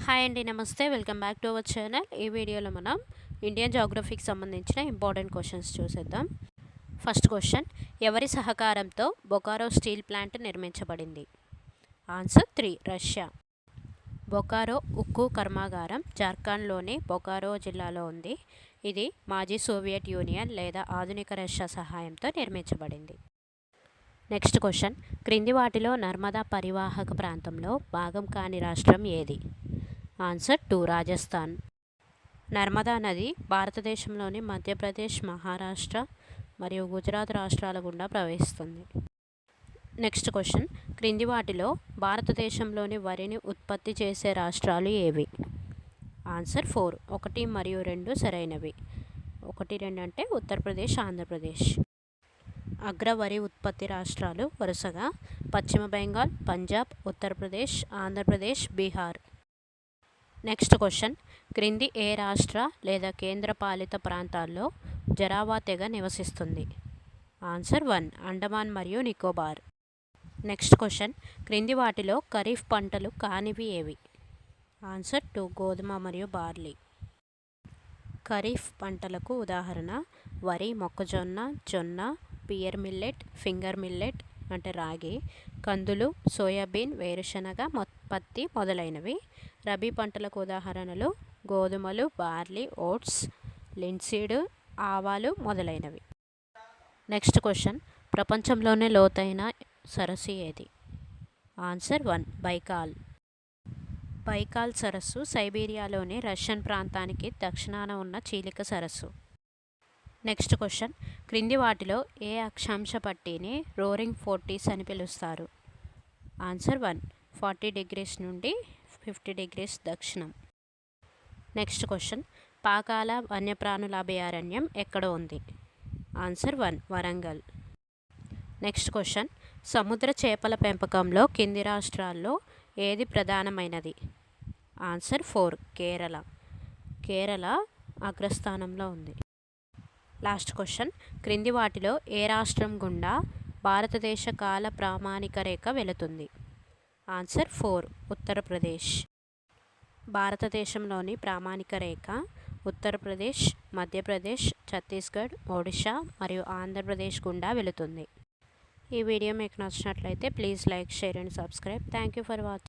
Hi అండి, నమస్తే. Welcome back to our channel. ఈ వీడియోలో మనం ఇండియన్ జాగ్రఫీకి సంబంధించిన ఇంపార్టెంట్ క్వశ్చన్స్ చూసేద్దాం. ఫస్ట్ క్వశ్చన్, ఎవరి సహకారంతో బొకారో స్టీల్ ప్లాంట్ నిర్మించబడింది? Answer 3, Russia. బొకారో ఉక్కు కర్మాగారం జార్ఖండ్లోని బొకారో జిల్లాలో ఉంది. ఇది మాజీ సోవియట్ యూనియన్ లేదా ఆధునిక రష్యా సహాయంతో నిర్మించబడింది. నెక్స్ట్ క్వశ్చన్, క్రింది వాటిలో నర్మదా పరివాహక ప్రాంతంలో భాగం కాని రాష్ట్రం ఏది? ఆన్సర్ 2, రాజస్థాన్. నర్మదా నది భారతదేశంలోని మధ్యప్రదేశ్, మహారాష్ట్ర మరియు గుజరాత్ రాష్ట్రాల గుండా ప్రవహిస్తుంది. నెక్స్ట్ క్వశ్చన్, క్రింది వాటిలో భారతదేశంలోని వరిని ఉత్పత్తి చేసే రాష్ట్రాలు ఏవి? ఆన్సర్ 4, 1 మరియు 2 సరైనవి. 1, 2 అంటే ఉత్తరప్రదేశ్, ఆంధ్రప్రదేశ్. అగ్ర వరి ఉత్పత్తి రాష్ట్రాలు వరుసగా పశ్చిమ బెంగాల్, పంజాబ్, ఉత్తరప్రదేశ్, ఆంధ్రప్రదేశ్, బీహార్. నెక్స్ట్ క్వశ్చన్, క్రింది ఏ రాష్ట్ర లేదా కేంద్రపాలిత ప్రాంతాల్లో జరావా తెగ నివసిస్తుంది? ఆన్సర్ 1, అండమాన్ మరియు నికోబార్. నెక్స్ట్ క్వశ్చన్, క్రింది వాటిలో ఖరీఫ్ పంటలు కానివి ఏవి? ఆన్సర్ 2, గోధుమ మరియు బార్లీ. ఖరీఫ్ పంటలకు ఉదాహరణ వరి, మొక్కజొన్న, జొన్న, పియర్ మిల్లెట్, ఫింగర్ మిల్లెట్ అంటే రాగి, కందులు, సోయాబీన్, వేరుశనగ, పత్తి మొదలైనవి. రబీ పంటలకు ఉదాహరణలు గోధుమలు, బార్లీ, ఓట్స్, లిన్సీడ్, ఆవాలు మొదలైనవి. నెక్స్ట్ క్వశ్చన్, ప్రపంచంలోనే లోతైన సరస్సు ఏది? Answer 1, Baikal. బైకాల్ సరస్సు సైబీరియాలోని రష్యన్ ప్రాంతానికి దక్షిణాన ఉన్న చీలిక సరస్సు. నెక్స్ట్ క్వశ్చన్, క్రింది వాటిలో ఏ అక్షాంశ పట్టీని రోరింగ్ 40s అని పిలుస్తారు? ఆన్సర్ 1, 40 degrees నుండి 50 degrees దక్షిణం. నెక్స్ట్ క్వశ్చన్, పాకాల వన్యప్రాణుల అభయారణ్యం ఎక్కడ ఉంది? ఆన్సర్ 1, వరంగల్. నెక్స్ట్ క్వశ్చన్, సముద్ర చేపల పెంపకంలో కింది రాష్ట్రాల్లో ఏది ప్రధానమైనది? ఆన్సర్ 4, కేరళ. కేరళ అగ్రస్థానంలో ఉంది. లాస్ట్ క్వశ్చన్, క్రింది వాటిలో ఏ రాష్ట్రం గుండా భారతదేశ కాల ప్రామాణిక రేఖ వెళుతుంది? ఆన్సర్ 4, ఉత్తరప్రదేశ్. భారతదేశంలోని ప్రామాణిక రేఖ ఉత్తరప్రదేశ్, మధ్యప్రదేశ్, ఛత్తీస్గఢ్, ఒడిశా మరియు ఆంధ్రప్రదేశ్ గుండా వెళుతుంది. ఈ వీడియో మీకు నచ్చినట్లయితే please like, share and subscribe. Thank you for watching.